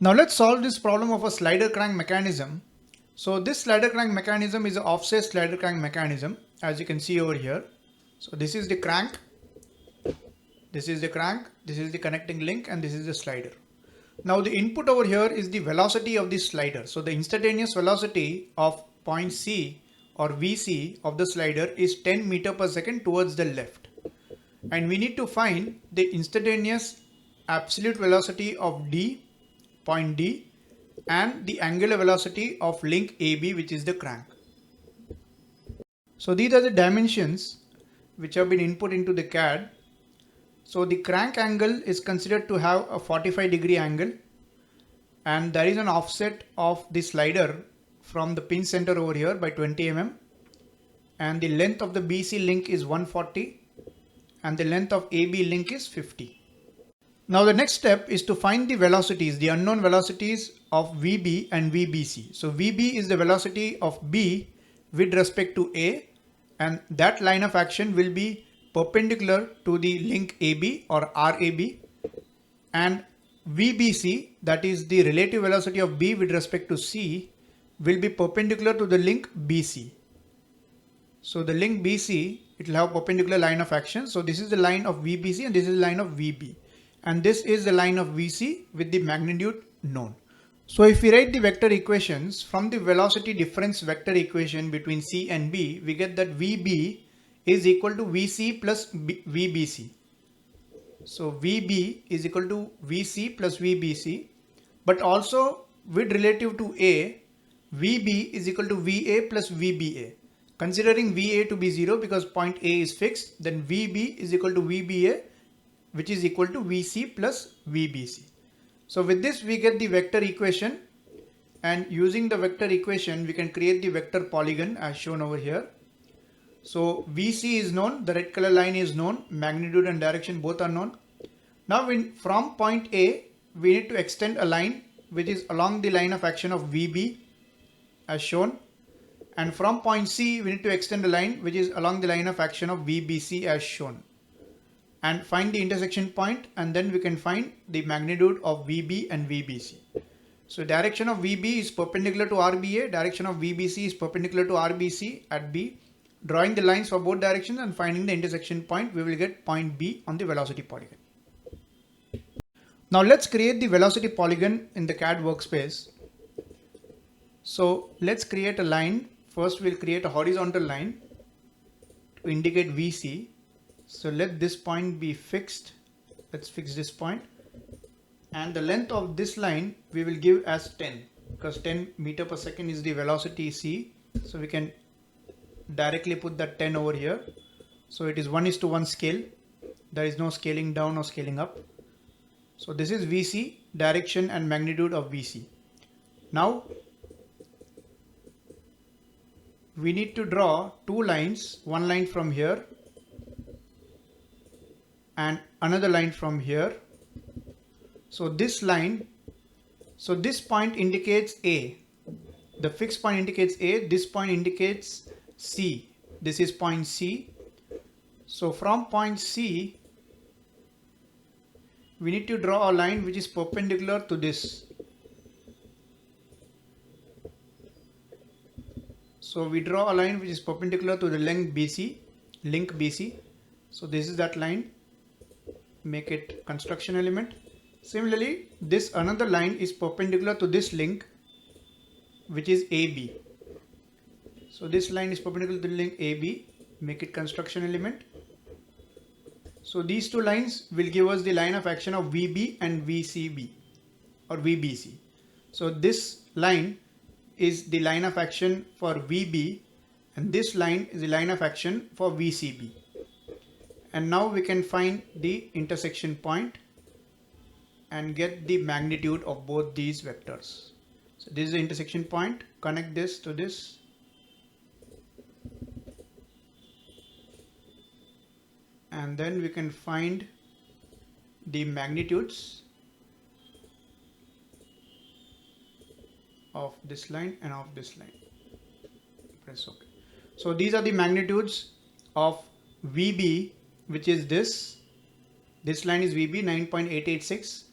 Now let's solve this problem of a slider crank mechanism. So this slider crank mechanism is an offset slider crank mechanism, as you can see over here. So this is the crank, this is the crank, this is the connecting link, and this is the slider. Now the input over here is the velocity of the slider. So the instantaneous velocity of point C or VC of the slider is 10 meter per second towards the left. And we need to find the instantaneous absolute velocity of D, point D, and the angular velocity of link AB, which is the crank. So these are the dimensions which have been input into the CAD. So the crank angle is considered to have a 45-degree angle, and there is an offset of the slider from the pin center over here by 20 mm, and the length of the BC link is 140 and the length of AB link is 50. Now the next step is to find the velocities, the unknown velocities of VB and VBC. So VB is the velocity of B with respect to A, and that line of action will be perpendicular to the link AB or RAB, and VBC, that is the relative velocity of B with respect to C, will be perpendicular to the link BC. So the link BC, it will have perpendicular line of action. So this is the line of VBC and this is the line of VB. And this is the line of VC with the magnitude known. So if we write the vector equations from the velocity difference vector equation between C and B, we get that VB is equal to VC plus VBC. So VB is equal to VC plus VBC, but also with relative to A, VB is equal to VA plus VBA. Considering VA to be 0 because point A is fixed, then VB is equal to VBA, which is equal to VC plus VBC. So with this we get the vector equation, and using the vector equation we can create the vector polygon as shown over here. So VC is known, the red color line is known, magnitude and direction both are known. Now from point A we need to extend a line which is along the line of action of VB as shown, and from point C we need to extend a line which is along the line of action of VBC as shown, and find the intersection point, and then we can find the magnitude of VB and VBC. So direction of VB is perpendicular to RBA, direction of VBC is perpendicular to RBC at B. Drawing the lines for both directions and finding the intersection point, we will get point B on the velocity polygon. Now let's create the velocity polygon in the CAD workspace. So let's create a line. First we'll create a horizontal line to indicate VC. So let this point be fixed. Let's fix this point. And the length of this line we will give as 10, because 10 meter per second is the velocity C. So we can directly put that 10 over here. So it is 1:1 scale. There is no scaling down or scaling up. So this is VC, direction and magnitude of VC. Now we need to draw two lines, one line from here and another line from here. So this line, so this point indicates A, the fixed point indicates A, this point indicates C, this is point C. So from point C we need to draw a line which is perpendicular to this. So we draw a line which is perpendicular to the link BC. So this is that line, make it construction element. Similarly, this another line is perpendicular to this link which is AB. So this line is perpendicular to the link AB, make it construction element. So these two lines will give us the line of action of VB and VCB or VBC. So this line is the line of action for VB and this line is the line of action for VCB. And now we can find the intersection point and get the magnitude of both these vectors. So this is the intersection point, connect this to this. And then we can find the magnitudes of this line and of this line. Press OK. So these are the magnitudes of VB, which is this line is VB 9.886,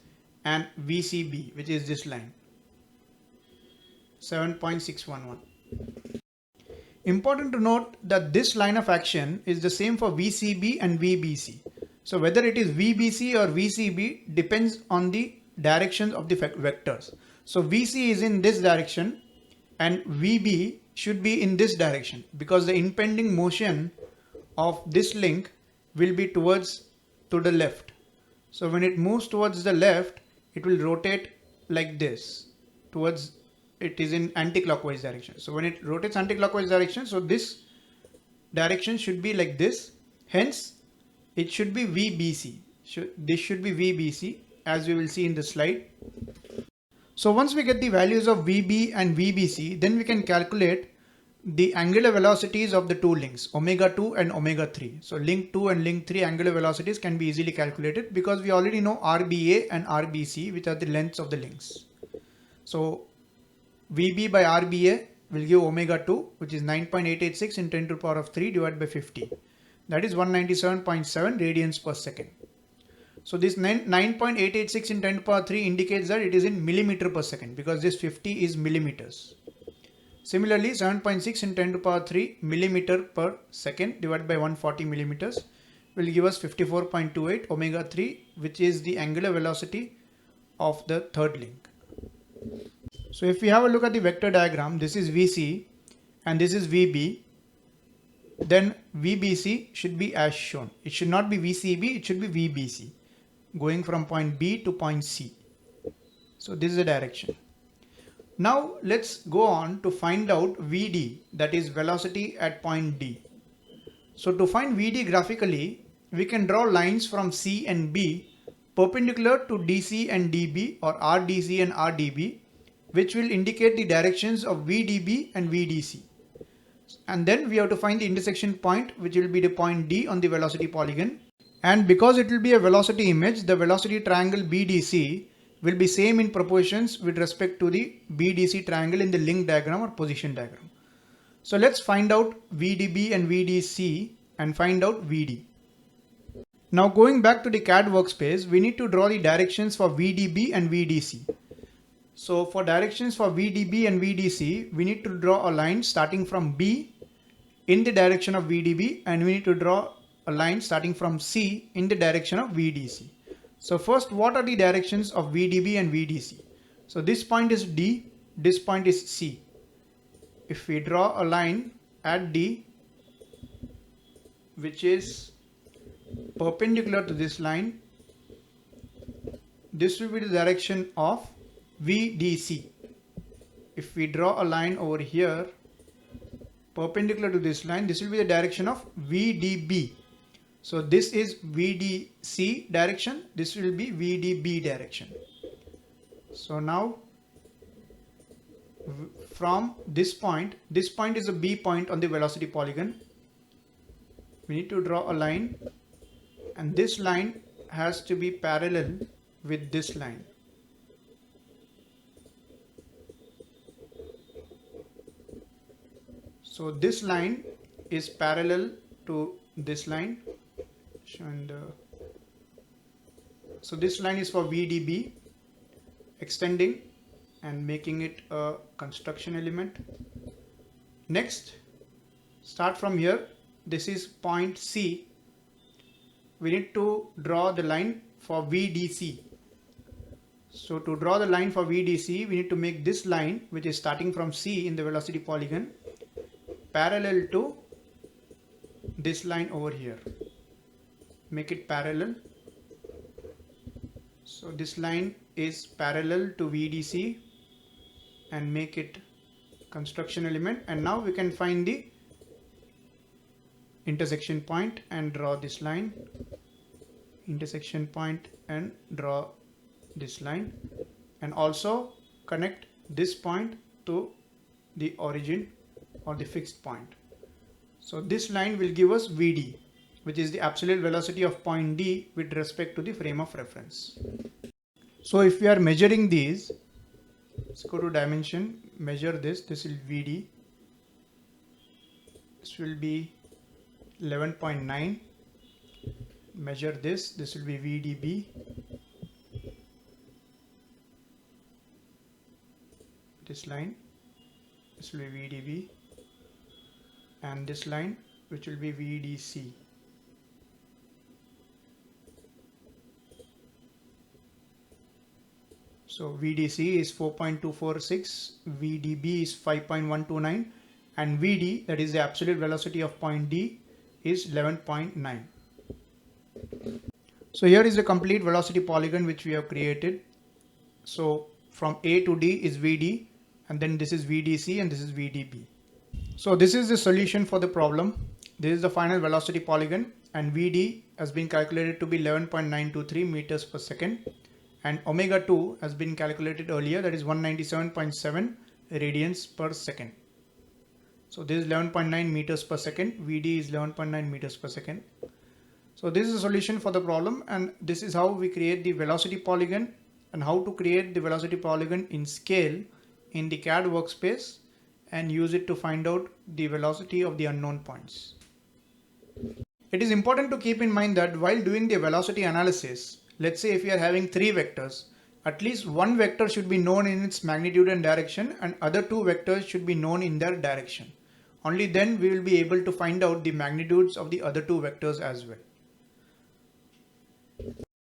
and VCB, which is this line, 7.611. Important to note that this line of action is the same for VCB and VBC. So whether it is VBC or VCB depends on the direction of the vectors. So VC is in this direction and VB should be in this direction, because the impending motion of this link will be to the left. So when it moves towards the left, it will rotate like this towards, it is in anti-clockwise direction. So when it rotates anti-clockwise direction, so this direction should be like this. Hence, it should be VBC. This should be VBC, as we will see in the slide. So once we get the values of VB and VBC, then we can calculate the angular velocities of the two links, omega 2 and omega 3. So link 2 and link 3 angular velocities can be easily calculated because we already know RBA and RBC, which are the lengths of the links. So VB by RBA will give omega 2, which is 9.886 in 10 to the power of 3 divided by 50. That is 197.7 radians per second. So this 9.886 in 10 to the power 3 indicates that it is in millimeter per second, because this 50 is millimeters. Similarly, 7.6 in 10 to the power 3 millimeter per second divided by 140 millimeters will give us 54.28 omega 3, which is the angular velocity of the third link. So if we have a look at the vector diagram, this is VC and this is VB, then VBC should be as shown. It should not be VCB, it should be VBC, going from point B to point C. So this is the direction. Now let's go on to find out VD, that is velocity at point D. So to find VD graphically, we can draw lines from C and B perpendicular to DC and DB, or RDC and RDB, which will indicate the directions of VDB and VDC. And then we have to find the intersection point, which will be the point D on the velocity polygon. And because it will be a velocity image, the velocity triangle BDC will be same in proportions with respect to the BDC triangle in the link diagram or position diagram. So let's find out VDB and VDC and find out VD. Now going back to the CAD workspace, we need to draw the directions for VDB and VDC. So for directions for VDB and VDC, we need to draw a line starting from B in the direction of VDB, and we need to draw a line starting from C in the direction of VDC. So first, what are the directions of VDB and VDC? So this point is D, this point is C. If we draw a line at D, which is perpendicular to this line, this will be the direction of VDC. If we draw a line over here perpendicular to this line, this will be the direction of VDB. So this is VDC direction, this will be VDB direction. So now from this point is a B point on the velocity polygon. We need to draw a line, and this line has to be parallel with this line. So this line is parallel to this line. And so this line is for VDB, extending and making it a construction element. Next, start from here. This is point C. We need to draw the line for VDC. So to draw the line for VDC, we need to make this line, which is starting from C in the velocity polygon, parallel to this line over here. Make it parallel. So this line is parallel to VDC and make it construction element. And now we can find the intersection point and draw this line. Intersection point and draw this line, and also connect this point to the origin or the fixed point. So this line will give us VD, which is the absolute velocity of point D with respect to the frame of reference. So if we are measuring these, let's go to dimension, measure this. This is VD. This will be 11.9. Measure this. This will be VDB. this line, this will be VDB, and this line which will be VDC. So VDC is 4.246, VDB is 5.129, and VD, that is the absolute velocity of point D, is 11.9. So here is the complete velocity polygon which we have created. So from A to D is VD, and then this is VDC, and this is VDB. So this is the solution for the problem. This is the final velocity polygon, and VD has been calculated to be 11.923 meters per second, and omega 2 has been calculated earlier, that is 197.7 radians per second. So this is 11.9 meters per second, VD is 11.9 meters per second. So this is the solution for the problem, and this is how we create the velocity polygon, and how to create the velocity polygon in scale in the CAD workspace and use it to find out the velocity of the unknown points. It is important to keep in mind that while doing the velocity analysis, let's say if you are having 3 vectors, at least one vector should be known in its magnitude and direction, and other 2 vectors should be known in their direction. Only then we will be able to find out the magnitudes of the other 2 vectors as well.